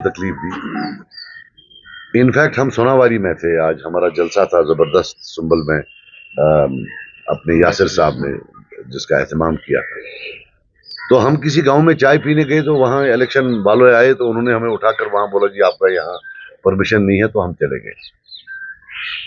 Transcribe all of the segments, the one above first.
तकलीफ दी। इनफैक्ट हम सोनावारी में थे, आज हमारा जलसा था जबरदस्त सुंबल में, अपने यासिर साहब ने जिसका एहतमाम किया। तो हम किसी गांव में चाय पीने गए तो वहां इलेक्शन वाले आए तो उन्होंने हमें उठाकर वहां बोला जी आपका यहाँ परमिशन नहीं है, तो हम चले गए।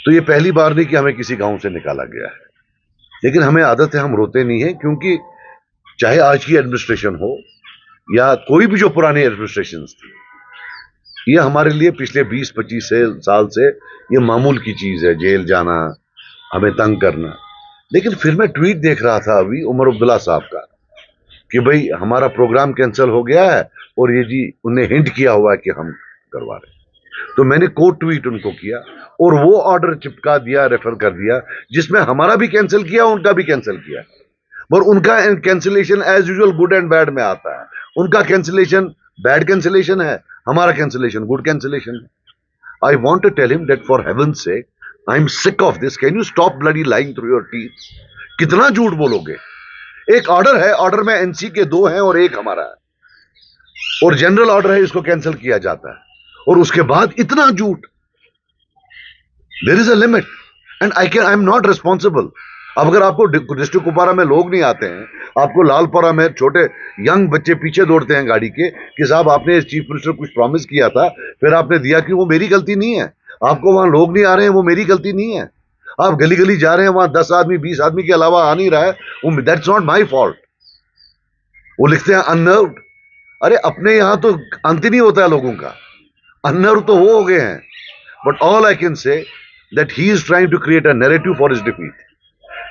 तो ये पहली बार नहीं कि हमें किसी गांव से निकाला गया है, लेकिन हमें आदत है, हम रोते नहीं है, क्योंकि चाहे आज की एडमिनिस्ट्रेशन हो या कोई भी जो पुरानी एडमिनिस्ट्रेशन थी, ये हमारे लिए पिछले 20-25 साल से ये मामूल की चीज है, जेल जाना, हमें तंग करना। लेकिन फिर मैं ट्वीट देख रहा था अभी उमर अब्दुल्ला साहब का कि भाई हमारा प्रोग्राम कैंसिल हो गया है और ये जी उन्हें हिंट किया हुआ है कि हम करवा रहे हैं। तो मैंने कोट ट्वीट उनको किया और वो ऑर्डर चिपका दिया, रेफर कर दिया, जिसमें हमारा भी कैंसिल किया, उनका भी कैंसिल किया। पर उनका cancellation as usual good and bad में आता है। उनका कैंसिलेशन बैड कैंसिलेशन है, हमारा कैंसिलेशन गुड कैंसिलेशन है। I want to tell him that for heaven's sake I am sick of this, can you stop bloody lying through your teeth. कितना झूठ बोलोगे? एक ऑर्डर है, ऑर्डर में एनसी के 2 हैं और 1 हमारा है, और जनरल ऑर्डर है, इसको कैंसिल किया जाता है, और उसके बाद इतना झूठ। There is a limit and I am not responsible. अब अगर आपको डिस्ट्रिक्ट कुपवारा में लोग नहीं आते हैं, आपको लालपुरा में छोटे यंग बच्चे पीछे दौड़ते हैं गाड़ी के कि साहब आपने चीफ मिनिस्टर कुछ प्रॉमिस किया था, फिर आपने दिया कि वो मेरी गलती नहीं है। आपको वहां लोग नहीं आ रहे हैं, वो मेरी गलती नहीं है। आप गली गली जा रहे हैं, वहां 10 आदमी 20 आदमी के अलावा आ नहीं रहा है, वो दैट्स नॉट माई फॉल्ट। वो लिखते हैं अननर्व्ड। अरे अपने यहां तो अंत ही नहीं होता है लोगों का, अननर्व तो वो हो गए हैं। But all I can say that he is trying to create a narrative for his defeat.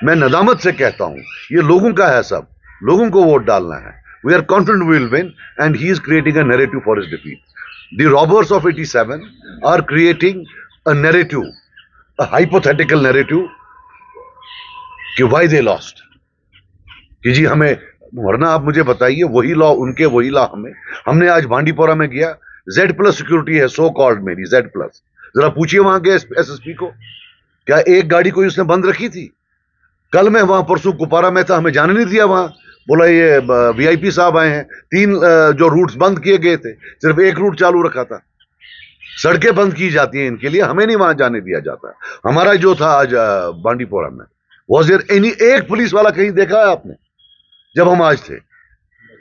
मैं नदामत से कहता हूं, ये लोगों का है, सब लोगों को वोट डालना है। We are confident we will win and he is creating a narrative for his defeat. The robbers of 87 are creating a narrative, a hypothetical narrative कि व्हाई दे लॉस्ट, कि जी हमें, वरना आप मुझे बताइए, वही लॉ उनके, वही लॉ हमें। हमने आज बांडीपोरा में गया, Z+ सिक्योरिटी है, सो कॉल्ड मेरी Z+। जरा पूछिए वहां के SSP को, क्या एक गाड़ी कोई उसने बंद रखी थी? कल मैं वहां परसों कुपारा में था, हमें जाने नहीं दिया वहां, बोला ये VIP साहब आए हैं। 3 जो रूट्स बंद किए गए थे, सिर्फ 1 रूट चालू रखा था। सड़कें बंद की जाती हैं इनके लिए, हमें नहीं वहां जाने दिया जाता। हमारा जो था आज बांडीपोरा में, वॉज देयर एनी एक पुलिस वाला कहीं देखा है आपने? जब हम आज थे,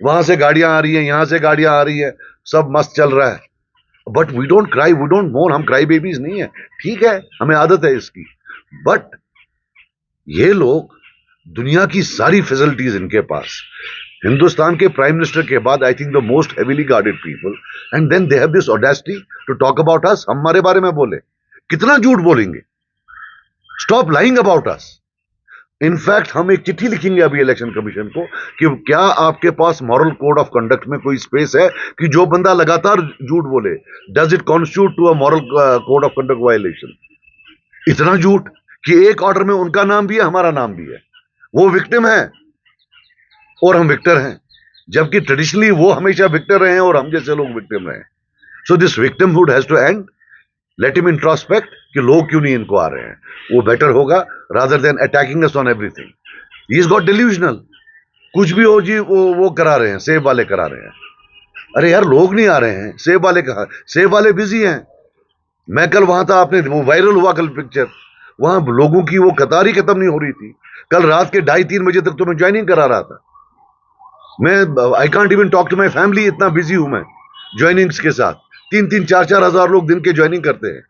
वहां से गाड़ियां आ रही हैं, यहां से गाड़ियां आ रही है, सब मस्त चल रहा है। But we don't cry, we don't mourn, हम क्राई बेबीज नहीं है। ठीक है, हमें आदत है इसकी, बट ये लोग, दुनिया की सारी फैसिलिटीज इनके पास, हिंदुस्तान के प्राइम मिनिस्टर के बाद I think the most heavily guarded people, and then they have this audacity to talk about us. हमारे बारे में बोले, कितना झूठ बोलेंगे? Stop lying about us. In fact हम एक चिट्ठी लिखेंगे अभी इलेक्शन कमीशन को कि क्या आपके पास मॉरल कोड ऑफ कंडक्ट में कोई स्पेस है कि जो बंदा लगातार झूठ बोले, does it constitute to a moral code of conduct violation? इतना झूठ कि एक ऑर्डर में उनका नाम भी है, हमारा नाम भी है। वो विक्टिम है और हम विक्टर हैं, जबकि ट्रेडिशनली वो हमेशा विक्टर रहे हैं और हम जैसे लोग विक्टिम रहे हैं। So this victimhood has to end. Let him introspect कि लोग क्यों नहीं इनको आ रहे हैं, वो बेटर होगा rather than attacking us on everything. He is got delusional, कुछ भी हो जी वो करा रहे हैं, सेब वाले करा रहे हैं। अरे यार लोग नहीं आ रहे हैं, सेब वाले कहा, सेब वाले बिजी हैं। मैं कल वहां था, आपने वो वायरल हुआ कल पिक्चर, वहां लोगों की वो कतार ही खत्म नहीं हो रही थी। कल रात के 2:30-3 बजे तक तो मैं ज्वाइनिंग करा रहा था। मैं I can't even talk to my family, इतना बिजी हूं मैं ज्वाइनिंग्स के साथ। 3-3, 4-4 हजार लोग दिन के ज्वाइनिंग करते हैं।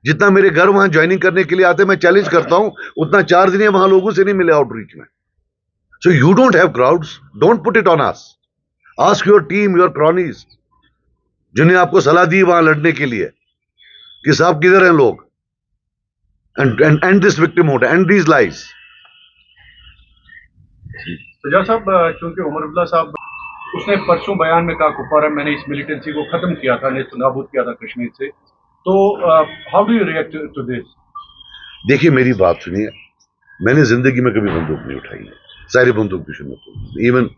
जितना मेरे घर वहां ज्वाइनिंग करने के लिए आते हैं, मैं चैलेंज करता हूं, उतना 4 दिन वहां लोगों से नहीं मिले आउटरीच में। So you don't have crowds, don't put it on us. Ask your team, your cronies, जिन्हें आपको सलाह दी वहां लड़ने के लिए कि साहब किधर हैं लोग, and this victimhood and these lies. सजा साहब, चूंकि उमर अब्दुल्ला साहब उसने परसों बयान में कहा कुपवारा मैंने इस मिलिटेंसी को खत्म किया था, नेस्तनाबूद किया था कश्मीर से, तो how do you react to this? देखिए मेरी बात सुनिए, मैंने जिंदगी में कभी बंदूक नहीं उठाई है, सारी बंदूक दुश्मन, इवन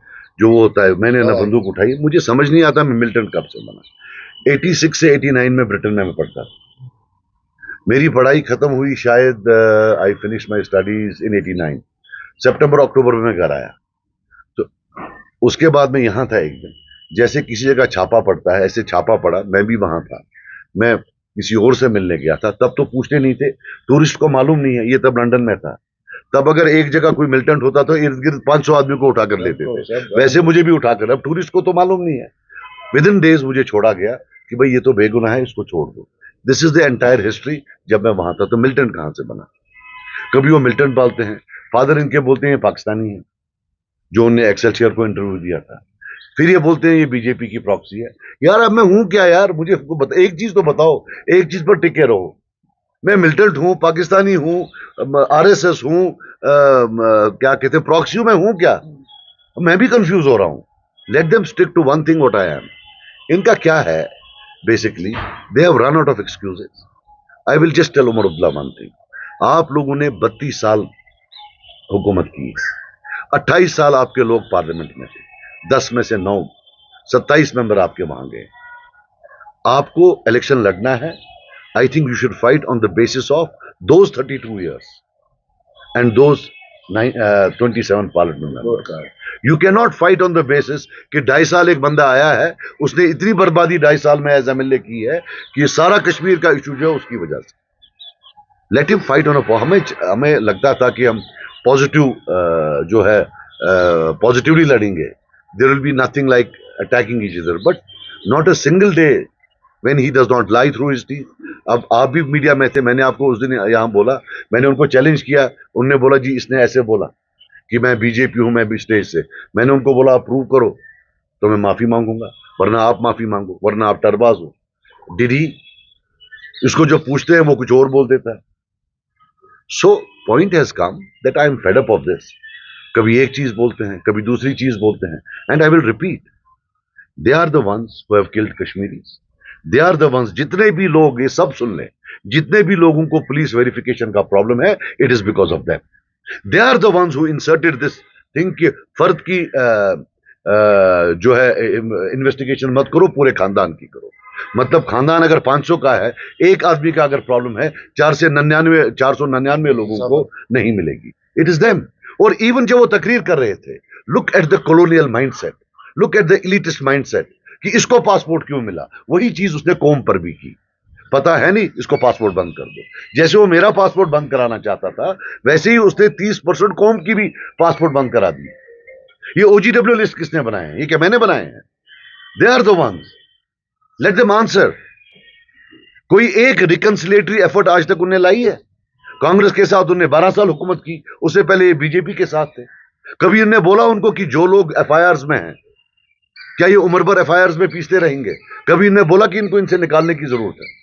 जो वो होता है, मैंने ना बंदूक उठाई। मुझे समझ नहीं आता मैं मिलिटेंट कब से बना। 86 से 89 में ब्रिटेन में मैं पढ़ता था। मेरी पढ़ाई खत्म हुई शायद, I finish my studies in 89 सितंबर अक्टूबर में मैं घर आया। तो उसके बाद मैं यहां था एक दिन, जैसे किसी जगह छापा पड़ता है, ऐसे छापा पड़ा, मैं भी वहां था। मैं किसी और से मिलने गया था, तब तो पूछते नहीं थे, टूरिस्ट को मालूम नहीं है, ये तब लंदन में था। तब अगर एक जगह कोई मिलिटेंट होता तो इर्द गिर्द 500 आदमी को उठाकर लेते थे, वैसे मुझे भी उठाकर। अब टूरिस्ट को तो मालूम नहीं है। विद इन डेज मुझे छोड़ा गया कि भाई ये तो बेगुनाह है, इसको छोड़ दो। This is the entire history. जब मैं वहां था तो मिलिटेंट कहां से बना? कभी वो मिलिटेंट पालते हैं, फादर इनके बोलते हैं पाकिस्तानी है, जो उन्हें एक्सेलसियर को इंटरव्यू दिया था। फिर ये बोलते हैं ये बीजेपी की प्रॉक्सी है। यार अब मैं हूं क्या यार? मुझे एक चीज तो बताओ, एक चीज पर टिके रहो। मैं मिलिटेंट हूं, पाकिस्तानी हूं, आरएसएस हूं, क्या कहते हैं, प्रॉक्सी हूं, मैं हूं क्या? मैं भी कंफ्यूज हो रहा हूं। Let them stick to one thing what I am. इनका क्या है basically, they have run out of excuses. I will just tell Omar Abdullah one thing. आप लोगों ने 32 साल हुकूमत की, 28 साल आपके लोग पार्लियामेंट में थे, 10 में से 9, 27 मेंबर आपके वहां गए। आपको इलेक्शन लड़ना है, I think you should fight on the basis of those 32 years and those 27 parliament member. You can not fight on the basis कि 2.5 साल एक बंदा आया है, उसने इतनी बर्बादी 2.5 साल में एज एमएलए की है कि ये सारा कश्मीर का इशू जो है उसकी वजह से। Let him fight on a, हमें लगता था कि हम पॉजिटिव जो है पॉजिटिवली लड़ेंगे, there will be nothing like attacking each other, but not a single day when he does not lie through his teeth. अब आप भी मीडिया में थे, मैंने आपको उस दिन यहां बोला, मैंने उनको चैलेंज किया, उनने बोला जी इसने ऐसे बोला कि मैं बीजेपी हूं, मैं भी स्टेज से। मैंने उनको बोला आप प्रूव करो तो मैं माफी मांगूंगा, वरना आप माफी मांगो, वरना आप टरबाज हो। Did he? इसको जो पूछते हैं वो कुछ और बोल देता है। So point has come that I am fed up of this. कभी एक चीज बोलते हैं, कभी दूसरी चीज बोलते हैं, and I will repeat, they are the ones who have killed Kashmiris. They are the ones, जितने भी लोग, ये सब सुन लें, जितने भी लोगों को पुलिस वेरिफिकेशन का प्रॉब्लम है, it is because of that. They are the ones who inserted this thing कि फर्द की जो है इन्वेस्टिगेशन मत करो, पूरे खानदान की करो। मतलब खानदान अगर 500 का है, एक आदमी का अगर प्रॉब्लम है, 499 लोगों को नहीं मिलेगी। It is them. और इवन जब वो तकरीर कर रहे थे, look at the colonial mindset, look at the elitist mindset कि इसको पासपोर्ट क्यों मिला। वही चीज उसने कौम पर भी की। पता है नहीं, इसको पासपोर्ट बंद कर दो। जैसे वो मेरा पासपोर्ट बंद कराना चाहता था, वैसे ही उसने 30% कौम की भी पासपोर्ट बंद करा दी। ये ओजीडब्ल्यू लिस्ट किसने बनाए हैं? ये क्या मैंने बनाए हैं? They are the ones, let them answer. कोई एक रिकंसिलेटरी एफर्ट आज तक उन्हें लाई है? कांग्रेस के साथ उन्हें 12 साल हुकूमत की, उससे पहले ये बीजेपी के साथ थे। कभी उन्हें बोला उनको कि जो लोग एफआईआर में हैं, क्या ये उम्र भर एफआईआर में पीसते रहेंगे? कभी उन्हें बोला कि इनको इनसे निकालने की जरूरत है?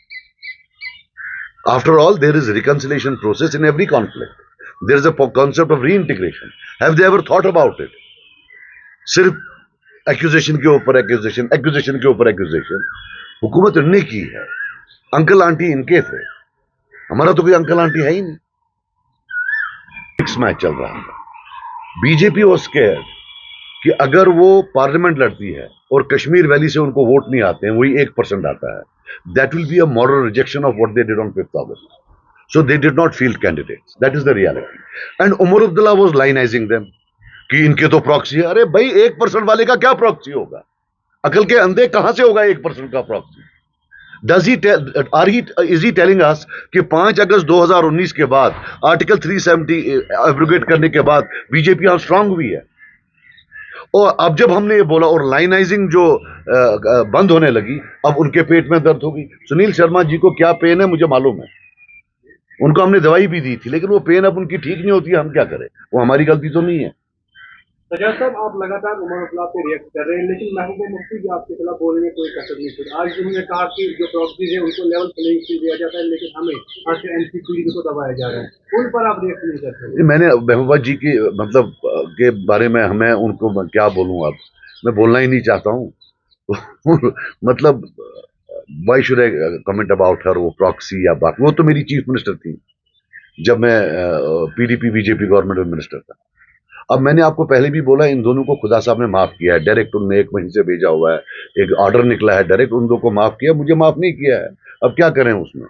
After all, there is a reconciliation process in every conflict. There is a concept of reintegration. Have they ever thought about it? सिर्फ एक्यूजेशन के ऊपर एक्यूजेशन, एक्यूजेशन के ऊपर एक्यूजेशन। हुकूमत इनने की है, अंकल आंटी इनके थे, हमारा तो कोई अंकल आंटी है ही नहीं। फिक्स मैच चल रहा था। बीजेपी वॉज स्केयर्ड कि अगर वो पार्लियामेंट लड़ती है और कश्मीर वैली से उनको वोट नहीं आते हैं, वही 1% आता है, that will be a moral rejection of what they did on 5th August. So they did not field candidates. That is the reality. And Umar Abdullah was lionizing them कि इनके तो प्रॉक्सी है। अरे भाई 1% वाले का क्या प्रॉक्सी होगा? अकल के अंधे कहां से होगा 1% का proxy? Does he tell, is he telling us कि 5 अगस्त 2019 के बाद आर्टिकल 370 एब्रोगेट करने के बाद बीजेपी यहां स्ट्रांग हुई है? और अब जब हमने ये बोला और लाइनाइजिंग जो बंद होने लगी, अब उनके पेट में दर्द होगी। सुनील शर्मा जी को क्या पेन है मुझे मालूम है, उनको हमने दवाई भी दी थी, लेकिन वो पेन अब उनकी ठीक नहीं होती है, हम क्या करें? वो हमारी गलती तो नहीं है। सजाद साहब, आप लगातार उमर अब्दुल्ला पे रिएक्ट कर रहे हैं, लेकिन महबूबा मुफ्ती भी आपके खिलाफ बोलने में कोई कसर नहीं छोड़ी। आज उन्होंने कहा कि जो प्रॉक्सीज है उनको लेवल प्लेइंग फील्ड दिया जाता है, लेकिन हमें आज एनसीपी को दबाया जा रहा है। उन पर आप रिएक्ट नहीं करते? मैंने महबूबा जी की मतलब के बारे में हमें उनको क्या बोलूं, अब मैं बोलना ही नहीं चाहता हूं। मतलब why should I comment about her, वो प्रॉक्सी या बात, वो तो मेरी चीफ मिनिस्टर थी जब मैं पीडीपी बीजेपी गवर्नमेंट में मिनिस्टर था। अब मैंने आपको पहले भी बोला, इन दोनों को खुदा साहब ने माफ किया है डायरेक्ट, उनने एक महीने से भेजा हुआ है, एक ऑर्डर निकला है डायरेक्ट, उन दो को माफ किया, मुझे माफ नहीं किया है। अब क्या करें उसमें?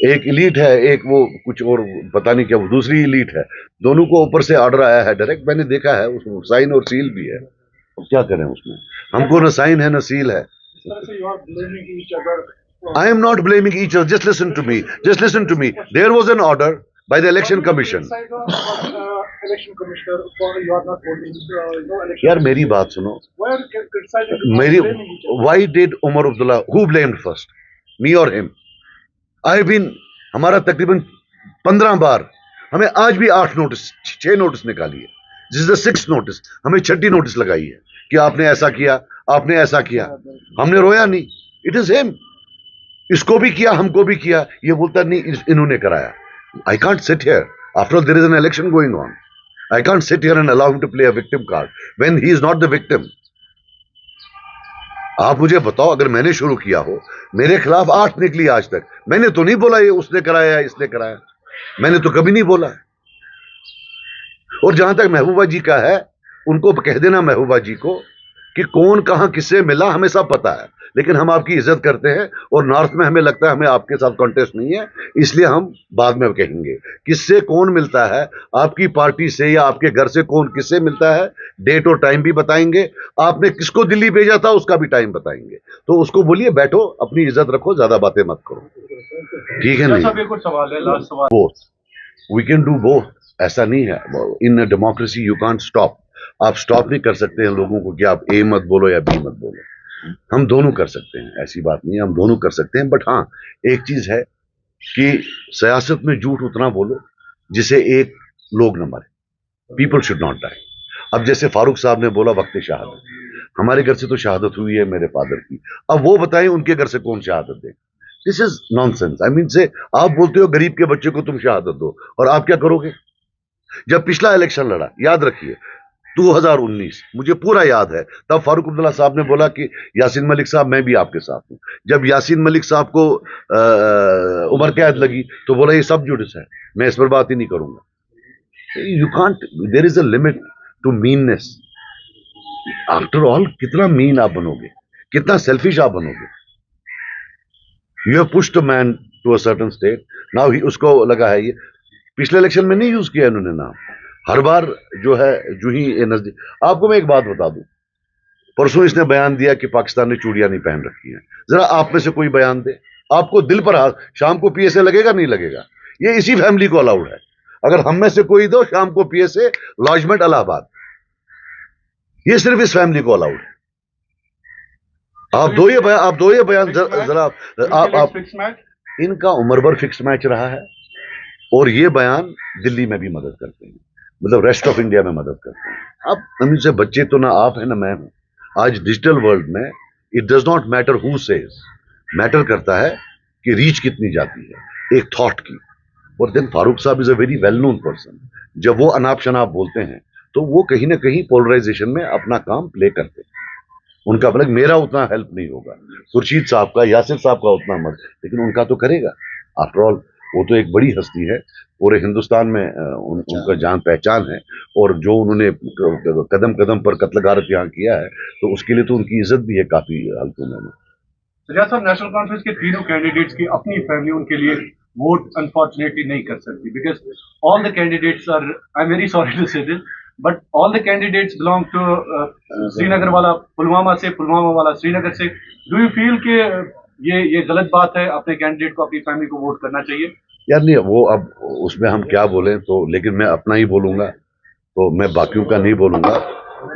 एक इलीट है, एक वो कुछ और पता नहीं क्या, वो दूसरी इलीट है, दोनों को ऊपर से ऑर्डर आया है डायरेक्ट, मैंने देखा है उसमें साइन और सील भी है। अब क्या करें उसमें, हमको न साइन है न सील है. इस तरह से you are blaming each other. I am not blaming each other. Just listen to me. Just listen to me. There was an order by the election commission. Election commissioner for you are not voting. Election. यार मेरी बात सुनो. Why are you criticizing? मेरी blaming each other? Why did Umar Abdullah, who blamed first, me or him? I have been, हमारा तकरीबन 15 बार, हमें आज भी 8 नोटिस, 6 नोटिस निकाली है. This is the 6th notice. हमें 6ठी नोटिस लगाई है कि आपने ऐसा किया, आपने ऐसा किया. हमने रोया नहीं. It is him. इसको भी किया, हमको भी किया. ये बोलता नहीं इन्होंने कराया. I can't sit here. After all there is an election going on. I can't sit here and allow him to play a victim card when he is not the victim. आप मुझे बताओ, अगर मैंने शुरू किया हो, मेरे खिलाफ 8 निकली आज तक. मैंने तो नहीं बोला ये उसने कराया, इसने कराया. मैंने तो कभी नहीं बोला. और जहां तक महबूबा जी का है, उनको कह देना महबूबा जी को कि कौन कहां किससे मिला, हमें सब पता है. लेकिन हम आपकी इज्जत करते हैं और नॉर्थ में हमें लगता है हमें आपके साथ कॉन्टेस्ट नहीं है, इसलिए हम बाद में कहेंगे किससे कौन मिलता है, आपकी पार्टी से या आपके घर से कौन किससे मिलता है. डेट और टाइम भी बताएंगे. आपने किसको दिल्ली भेजा था उसका भी टाइम बताएंगे. तो उसको बोलिए बैठो, अपनी इज्जत रखो, ज्यादा बातें मत करो. ठीक है. नहीं, साहब एक और सवाल है, लास्ट सवाल. Both, we can do both. ऐसा नहीं है. In democracy you can't stop. आप स्टॉप नहीं कर सकते हैं लोगों को कि आप ए मत बोलो या बी मत बोलो. हम दोनों कर सकते हैं, ऐसी बात नहीं है, हम दोनों कर सकते हैं. बट हाँ, एक चीज है कि सियासत में झूठ उतना बोलो जिसे एक लोग न मरे. People should not die. अब जैसे फारूक साहब ने बोला वक्त शहादत, हमारे घर से तो शहादत हुई है मेरे फादर की. अब वो बताएं उनके घर से कौन शहादत दे. This is nonsense. I mean से आप बोलते हो गरीब के बच्चे को तुम शहादत दो, और आप क्या करोगे. जब पिछला इलेक्शन लड़ा, याद रखिए 2019, मुझे पूरा याद है, तब फारूक अब्दुल्ला साहब ने बोला कि यासीन मलिक साहब मैं भी आपके साथ हूं. जब यासीन मलिक साहब को उम्र कैद लगी तो बोला ये सब जुडिस है, मैं इस पर बात ही नहीं करूंगा. You can't. There is a limit to meanness. After all कितना मीन आप बनोगे, कितना सेल्फिश आप बनोगे. You have pushed a man to a certain state. Now he उसको लगा है ये. पिछले इलेक्शन में नहीं यूज किया इन्होंने नाम. हर बार जो है जो ही नजदीक. आपको मैं एक बात बता दूं, परसों इसने बयान दिया कि पाकिस्तान ने चूड़ियां नहीं पहन रखी हैं. जरा आप में से कोई बयान दे. आपको दिल पर हाथ, शाम को पीएसए लगेगा नहीं लगेगा, ये इसी फैमिली को अलाउड है. अगर हम में से कोई दो शाम को पीएसए लॉजमेंट इलाहाबाद, ये सिर्फ इस फैमिली को अलाउड है. आप दो ये बयान जरा. आप फिक्स मैच. इनका उम्र भर फिक्स मैच रहा है, और ये बयान दिल्ली में भी मदद करते हैं, मतलब रेस्ट ऑफ इंडिया में मदद करते हैं. अब हम से बच्चे तो ना आप है ना मैं हूं. आज डिजिटल वर्ल्ड में it does not matter who says, matter करता है कि रीच कितनी जाती है एक थॉट की. और देन फारूक साहब is a very well known person. जब वो अनाप शनाप बोलते हैं तो वो कहीं ना कहीं पोलराइजेशन में अपना काम प्ले करते हैं. उनका मतलब मेरा उतना हेल्प नहीं होगा, खुर्शीद साहब का, यासिर साहब का उतना मत, लेकिन उनका तो करेगा. आफ्टर ऑल वो तो एक बड़ी हस्ती है, पूरे हिंदुस्तान में उनका जान पहचान है. और जो उन्होंने कदम कदम पर कत्ल गारत यहाँ किया है, तो उसके लिए तो उनकी इज्जत भी है काफी हल्कों में. सजाद साहब, नेशनल कॉन्फ्रेंस के तीनों कैंडिडेट्स की अपनी फैमिली उनके लिए वोट अनफॉर्चुनेटली नहीं कर सकती, because all the candidates are, I am very sorry to say this, but all the candidates belong to Srinagar वाला पुलवामा से, पुलवामा वाला श्रीनगर से. डू यू फील कि ये गलत बात है, अपने कैंडिडेट को अपनी फैमिली को वोट करना चाहिए? यार नहीं, वो अब उसमें हम क्या बोलें, तो लेकिन मैं अपना ही बोलूंगा, तो मैं बाकियों का नहीं बोलूंगा.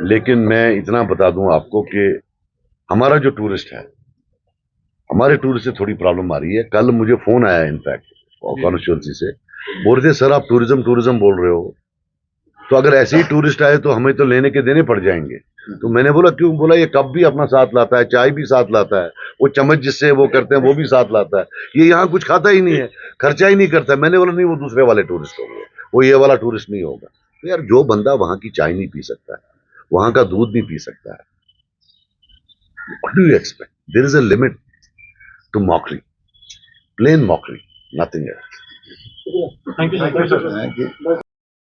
लेकिन मैं इतना बता दूं आपको कि हमारा जो टूरिस्ट है, हमारे टूरिस्ट से थोड़ी प्रॉब्लम आ रही है. कल मुझे फोन आया इनफैक्ट कॉन्स्टिट्यूंसी से, बोल रहे थे सर आप टूरिज्म बोल रहे हो, तो अगर ऐसे ही टूरिस्ट आए तो हमें तो लेने के देने पड़ जाएंगे. तो मैंने बोला क्यों. बोला ये कप भी अपना साथ लाता है, चाय भी साथ लाता है, वो चम्मच जिससे वो करते हैं वो भी साथ लाता है, ये यहाँ कुछ खाता ही नहीं है, खर्चा ही नहीं करता. मैंने बोला नहीं, वो दूसरे वाले टूरिस्ट होंगे, वो ये वाला टूरिस्ट नहीं होगा. तो यार जो बंदा वहां की चाय नहीं पी सकता है, वहां का दूध नहीं पी सकता है, what do you expect. There is a limit to mockery, plain mockery, nothing else. Thank you, sir.